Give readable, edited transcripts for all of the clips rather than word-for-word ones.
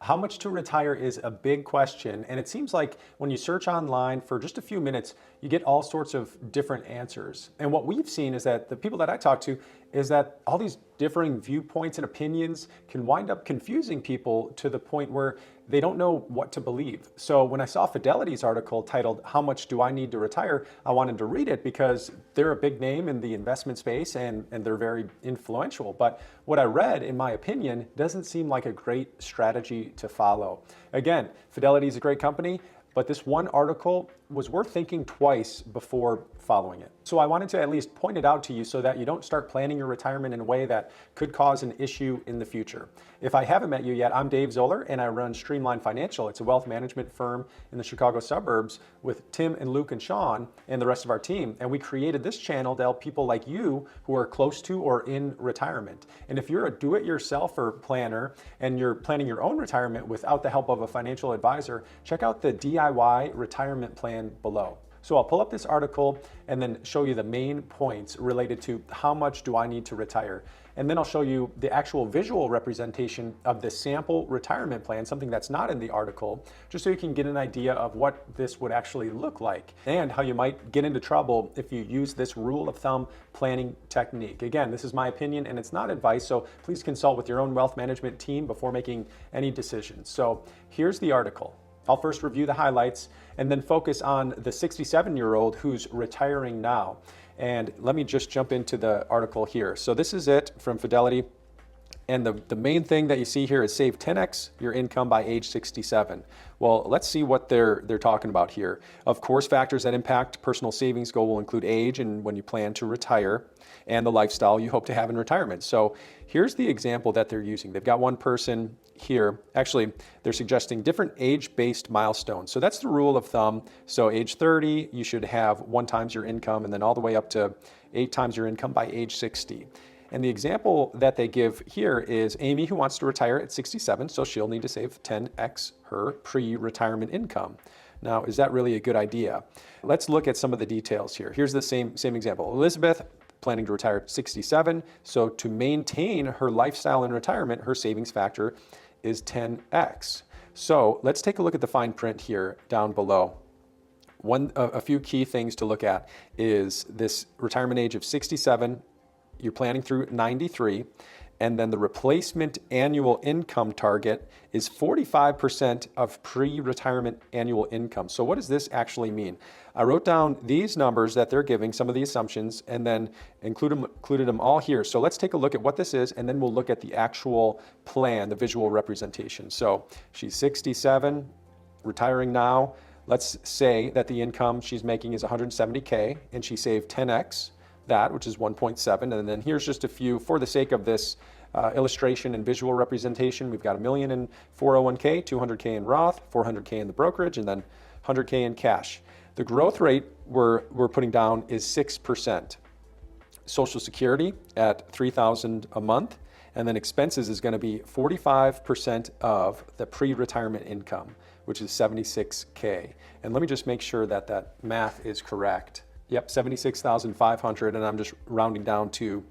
How much to retire is a big question, and it seems like when you search online for just a few minutes, you get all sorts of different answers. And what we've seen is that the people that I talk to is that all these differing viewpoints and opinions can wind up confusing people to the point where they don't know what to believe. So when I saw Fidelity's article titled, "How Much Do I Need to Retire?" I wanted to read it because they're a big name in the investment space and they're very influential. But what I read, in my opinion, doesn't seem like a great strategy to follow. Again, Fidelity is a great company, but this one article was worth thinking twice before following it. So I wanted to at least point it out to you so that you don't start planning your retirement in a way that could cause an issue in the future. If I haven't met you yet, I'm Dave Zoller and I run Streamline Financial. It's a wealth management firm in the Chicago suburbs with Tim and Luke and Sean and the rest of our team. And we created this channel to help people like you who are close to or in retirement. And if you're a do-it-yourselfer planner and you're planning your own retirement without the help of a financial advisor, check out the DIY retirement plan below. So I'll pull up this article and then show you the main points related to how much do I need to retire. And then I'll show you the actual visual representation of the sample retirement plan, something that's not in the article, just so you can get an idea of what this would actually look like and how you might get into trouble if you use this rule of thumb planning technique. Again, this is my opinion and it's not advice, so please consult with your own wealth management team before making any decisions. So here's the article. I'll first review the highlights and then focus on the 67-year-old who's retiring now. And let me just jump into the article here. So this is it from Fidelity. And the main thing that you see here is save 10x your income by age 67. Well, let's see what they're talking about here. Of course, factors that impact personal savings goal will include age and when you plan to retire and the lifestyle you hope to have in retirement. So here's the example that they're using. They've got one person here. Actually, they're suggesting different age-based milestones. So that's the rule of thumb. So age 30, you should have 1 times your income and then all the way up to 8 times your income by age 60. And the example that they give here is Amy, who wants to retire at 67, so she'll need to save 10x her pre-retirement income. Now, is that really a good idea? Let's look at some of the details here. Here's the same example. Elizabeth, planning to retire at 67, so to maintain her lifestyle in retirement, her savings factor is 10x. So let's take a look at the fine print here down below. A few key things to look at is this retirement age of 67, you're planning through 93, and then the replacement annual income target is 45% of pre-retirement annual income. So what does this actually mean? I wrote down these numbers that they're giving, some of the assumptions, and then included them all here. So let's take a look at what this is, and then we'll look at the actual plan, the visual representation. So she's 67, retiring now. Let's say that the income she's making is 170K, and she saved 10x that, which is 1.7. And then here's just a few, for the sake of this illustration and visual representation, we've got $1 million in 401k, 200k in Roth, 400k in the brokerage, and then 100k in cash. The growth rate we're putting down is 6%. Social Security at $3,000 a month, and then expenses is going to be 45% of the pre-retirement income, which is 76k. And let me just make sure that that math is correct. Yep, 76,500, and I'm just rounding down to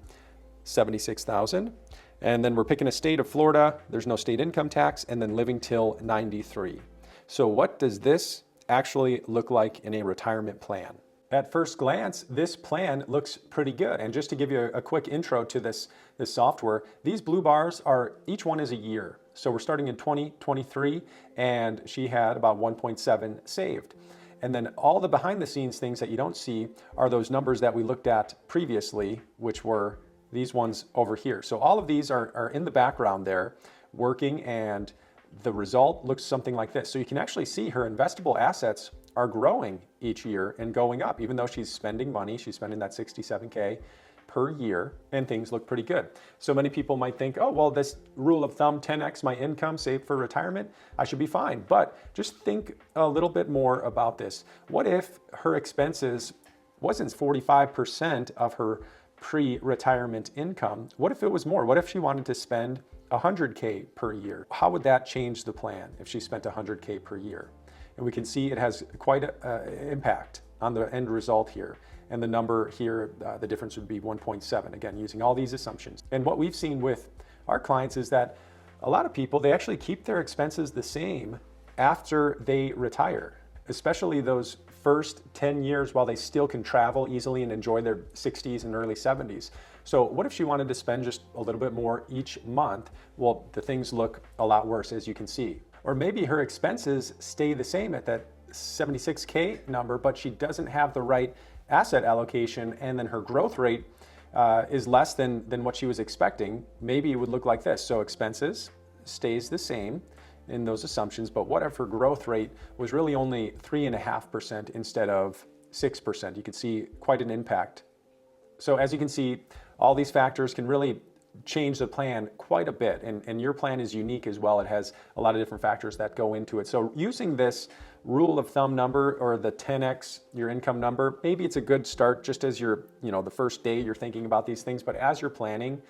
76,000. And then we're picking a state of Florida. There's no state income tax, and then living till 93. So what does this actually look like in a retirement plan? At first glance, this plan looks pretty good. And just to give you a quick intro to this software, these blue bars are, each one is a year. So we're starting in 2023, and she had about 1.7 saved. And then all the behind the scenes things that you don't see are those numbers that we looked at previously, which were these ones over here. So all of these are in the background there working, and the result looks something like this. So you can actually see her investable assets are growing each year and going up, even though she's spending money. She's spending that 67K per year, and things look pretty good. So many people might think, oh, well, this rule of thumb, 10x my income saved for retirement, I should be fine. But just think a little bit more about this. What if her expenses wasn't 45% of her pre-retirement income? What if it was more? What if she wanted to spend 100K per year? How would that change the plan if she spent 100K per year? And we can see it has quite an impact on the end result here. And the number here, the difference would be 1.7, again, using all these assumptions. And what we've seen with our clients is that a lot of people, they actually keep their expenses the same after they retire, especially those first 10 years while they still can travel easily and enjoy their 60s and early 70s. So what if she wanted to spend just a little bit more each month? Well, the things look a lot worse, as you can see. Or maybe her expenses stay the same at that 76K number, but she doesn't have the right asset allocation, and then her growth rate is less than what she was expecting. Maybe it would look like this. So expenses stays the same in those assumptions, but what if her growth rate was really only 3.5% instead of 6%? You could see quite an impact. So as you can see, all these factors can really change the plan quite a bit, and your plan is unique as well. It has a lot of different factors that go into it. So using this rule of thumb number, or the 10x your income number, maybe it's a good start just as you're, the first day you're thinking about these things, but as you're planning,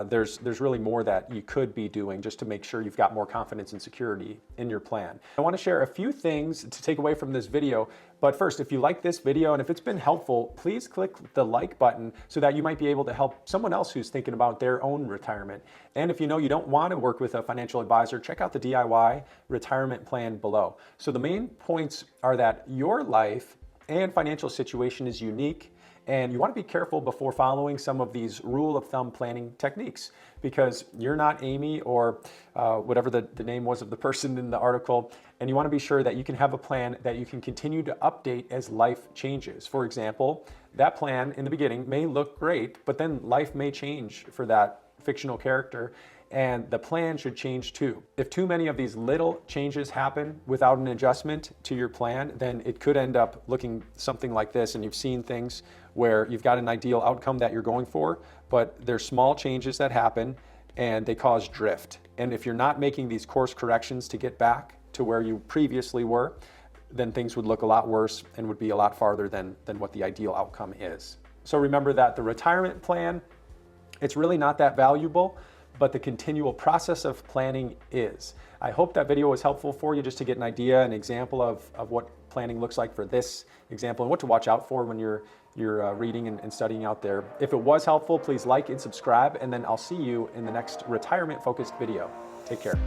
there's really more that you could be doing just to make sure you've got more confidence and security in your plan. I want to share a few things to take away from this video, but first, if you like this video and if it's been helpful, please click the like button so that you might be able to help someone else who's thinking about their own retirement. And if you know you don't want to work with a financial advisor, check out the DIY retirement plan below. So the main points are that your life and financial situation is unique, and you want to be careful before following some of these rule of thumb planning techniques, because you're not Amy or whatever the name was of the person in the article, and you want to be sure that you can have a plan that you can continue to update as life changes. For example, that plan in the beginning may look great, but then life may change for that fictional character, and the plan should change too. If too many of these little changes happen without an adjustment to your plan, then it could end up looking something like this. And you've seen things where you've got an ideal outcome that you're going for, but there's small changes that happen and they cause drift. And if you're not making these course corrections to get back to where you previously were, then things would look a lot worse and would be a lot farther than what the ideal outcome is. So remember that the retirement plan, it's really not that valuable, but the continual process of planning is. I hope that video was helpful for you, just to get an idea, an example of what planning looks like for this example and what to watch out for when you're reading and studying out there. If it was helpful, please like and subscribe, and then I'll see you in the next retirement-focused video. Take care.